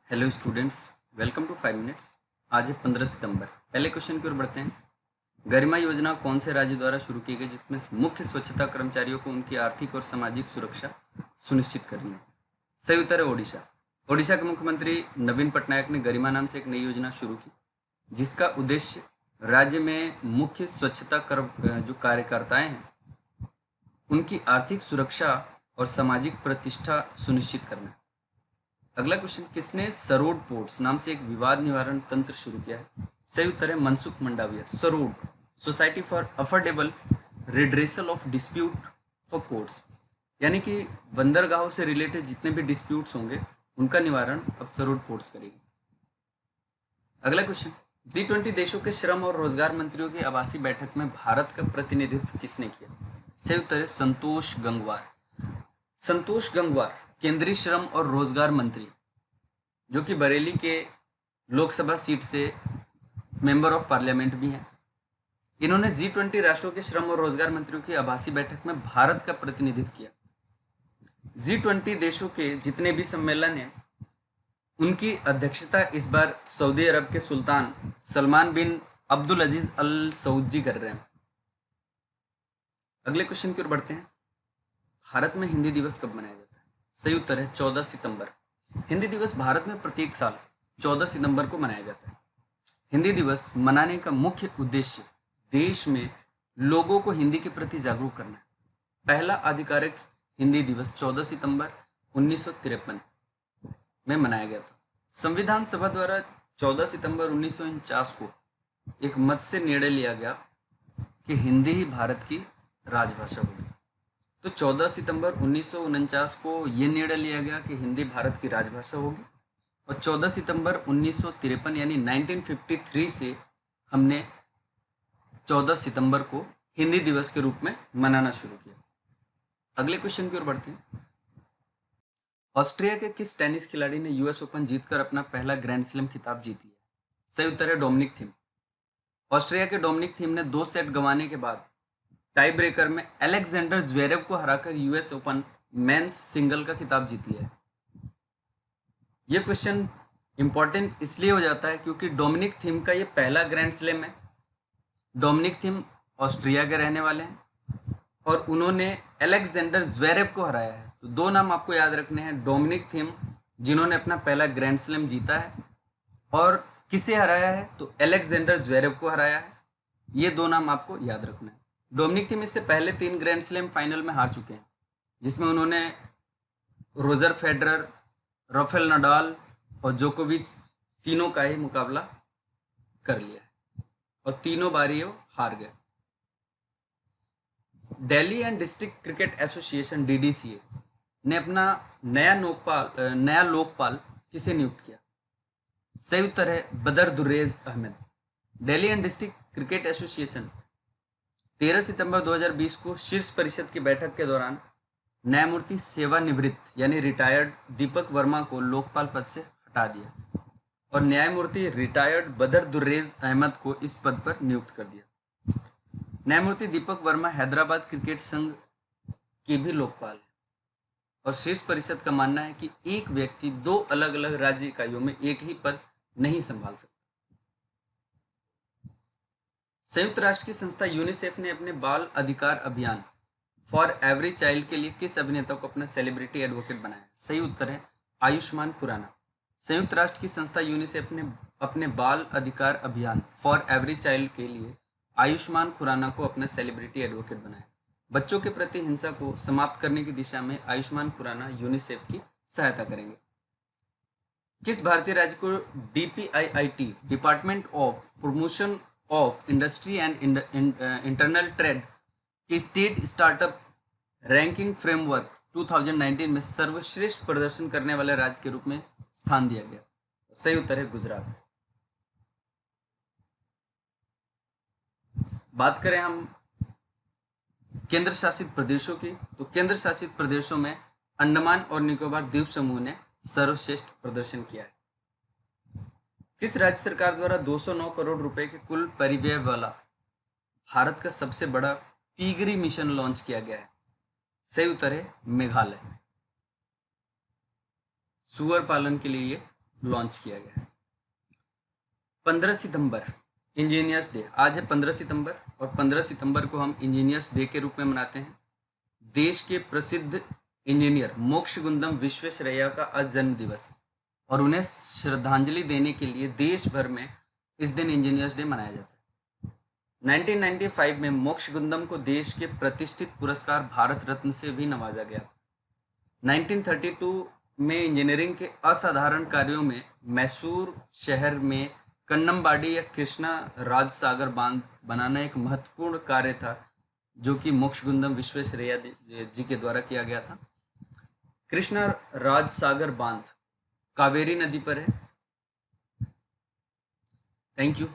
Hello students, welcome to 5 minutes. आज है 15 सितंबर। पहले क्वेश्चन की ओर बढ़ते हैं। गरिमा योजना कौन से राज्य द्वारा शुरू की गई जिसमें मुख्य स्वच्छता कर्मचारियों को उनकी आर्थिक और सामाजिक सुरक्षा सुनिश्चित करनी है? सही उत्तर है ओडिशा। ओडिशा के मुख्यमंत्री नवीन पटनायक ने गरिमा नाम से एक नई योजना शुरू की जिसका उद्देश्य राज्य में मुख्य स्वच्छता जो कार्यकर्ताएं हैं उनकी आर्थिक सुरक्षा और सामाजिक प्रतिष्ठा सुनिश्चित करना है। अगला क्वेश्चन, किसने सरोड पोर्ट्स नाम से एक विवाद निवारण तंत्र शुरू किया है? सही उत्तर है Mansukh Mandaviya. SAROD, society for affordable redressal of dispute for ports, यानी कि बंदरगाहों से रिलेटेड जितने भी डिस्प्यूट्स होंगे उनका निवारण अब सरोड पोर्ट्स करेगी। अगला क्वेश्चन, G20 देशों के श्रम और रोजगार मंत्रियों की आभासी बैठक में भारत का प्रतिनिधित्व किसने किया? सही उत्तर है संतोष गंगवार। संतोष गंगवार केंद्रीय श्रम और रोजगार मंत्री, जो कि बरेली के लोकसभा सीट से मेंबर ऑफ पार्लियामेंट भी हैं। इन्होंने G20 राष्ट्रों के श्रम और रोजगार मंत्रियों की आभासी बैठक में भारत का प्रतिनिधित्व किया। G20 देशों के जितने भी सम्मेलन हैं उनकी अध्यक्षता इस बार सऊदी अरब के सुल्तान सलमान बिन अब्दुल अजीज अल सऊद जी कर रहे हैं। अगले क्वेश्चन की ओर बढ़ते हैं। भारत में हिंदी दिवस कब मनाया जाता है? सही उत्तर है 14 सितंबर। हिंदी दिवस भारत में प्रत्येक साल 14 सितंबर को मनाया जाता है। हिंदी दिवस मनाने का मुख्य उद्देश्य देश में लोगों को हिंदी के प्रति जागरूक करना है। पहला आधिकारिक हिंदी दिवस 14 सितंबर 1953 में मनाया गया था। संविधान सभा द्वारा 14 सितंबर 1949 को एक मत से निर्णय लिया गया कि हिंदी ही भारत की राजभाषा होगी। तो 14 सितंबर 1949 को ये निर्णय लिया गया कि हिंदी भारत की राजभाषा होगी और 14 सितंबर 1953 यानी 1953 से हमने 14 सितंबर को हिंदी दिवस के रूप में मनाना शुरू किया। अगले क्वेश्चन की ओर बढ़ते हैं। ऑस्ट्रिया के किस टेनिस खिलाड़ी ने यूएस ओपन जीतकर अपना पहला ग्रैंड स्लैम खिताब जीत लिया? सही उत्तर है डोमिनिक थीम। ऑस्ट्रिया के डोमिनिक थीम ने 2 सेट गंवाने के बाद टाई ब्रेकर में अलेक्जेंडर ज्वेरेव को हराकर यूएस ओपन मेंस सिंगल का खिताब जीत लिया है। यह क्वेश्चन इंपॉर्टेंट इसलिए हो जाता है क्योंकि डोमिनिक थीम का ये पहला ग्रैंड स्लैम है। डोमिनिक थीम ऑस्ट्रिया के रहने वाले हैं और उन्होंने अलेक्जेंडर ज्वेरेव को हराया है। तो 2 नाम आपको याद रखने हैं, डोमिनिक थीम जिन्होंने अपना पहला ग्रैंड स्लैम जीता है और किसे हराया है तो अलेक्जेंडर ज्वेरेव को हराया है। ये 2 नाम आपको याद रखना है। डोमिनिक थीम इससे पहले 3 ग्रैंड स्लैम फाइनल में हार चुके हैं जिसमें उन्होंने रोजर फेडरर, राफेल नडाल और जोकोविच तीनों का ही मुकाबला कर लिया है और तीनों बारी वो हार गए। Delhi and district cricket association DDCA ने अपना नया लोकपाल किसे नियुक्त किया? सही उत्तर है Badar Durrez Ahmed. Delhi and district cricket association 13 सितंबर 2020 को शीर्ष परिषद की बैठक के दौरान न्यायमूर्ति सेवानिवृत्त यानी रिटायर्ड दीपक वर्मा को लोकपाल पद से हटा दिया और न्यायमूर्ति रिटायर्ड बदर दुर्रेज अहमद को इस पद पर नियुक्त कर दिया। न्यायमूर्ति दीपक वर्मा हैदराबाद क्रिकेट संघ के भी लोकपाल है और शीर्ष परिषद का मानना है कि एक व्यक्ति 2 अलग अलग राज्य इकाइयों में एक ही पद नहीं संभाल सकता। संयुक्त राष्ट्र की संस्था यूनिसेफ ने अपने बाल अधिकार अभियान फॉर एवरी चाइल्ड के लिए किस अभिनेता को अपना सेलिब्रिटी एडवोकेट बनाया? सही उत्तर है आयुष्मान खुराना। संयुक्त राष्ट्र की संस्था यूनिसेफ ने अपने बाल अधिकार अभियान फॉर एवरी चाइल्ड के लिए आयुष्मान खुराना को अपना सेलिब्रिटी एडवोकेट बनाया। बच्चों के प्रति हिंसा को समाप्त करने की दिशा में आयुष्मान खुराना यूनिसेफ की सहायता करेंगे। किस भारतीय राज्य को DPIIT department of promotion of industry and internal trade की स्टेट स्टार्टअप रैंकिंग फ्रेमवर्क 2019 में सर्वश्रेष्ठ प्रदर्शन करने वाले राज्य के रूप में स्थान दिया गया? सही उत्तर है गुजरात। बात करें हम केंद्र शासित प्रदेशों की, तो केंद्र शासित प्रदेशों में अंडमान और निकोबार द्वीप समूह ने सर्वश्रेष्ठ प्रदर्शन किया है। किस राज्य सरकार द्वारा 209 करोड़ रुपए के कुल परिव्यय वाला भारत का सबसे बड़ा पीगरी मिशन लॉन्च किया गया है? सही उत्तर है मेघालय। सुअर पालन के लिए ये लॉन्च किया गया है। 15 सितंबर इंजीनियर्स डे। आज है 15 सितंबर और 15 सितंबर को हम इंजीनियर्स डे के रूप में मनाते हैं। देश के प्रसिद्ध इंजीनियर मोक्षगुंडम विश्वेश्वरैया का आज जन्म दिवस है और उन्हें श्रद्धांजलि देने के लिए देश भर में इस दिन इंजीनियर्स डे मनाया जाता है। 1995 में मोक्षगुंडम को देश के प्रतिष्ठित पुरस्कार भारत रत्न से भी नवाजा गया था। 1932 में इंजीनियरिंग के असाधारण कार्यों में मैसूर शहर में कन्नमबाड़ी या कृष्णा राज सागर बांध बनाना एक महत्वपूर्ण कार्य था, जो कि मोक्षगुंडम विश्वेश्वरैया जी के द्वारा किया गया था। कृष्णा राज सागर बांध कावेरी नदी पर है। Thank you.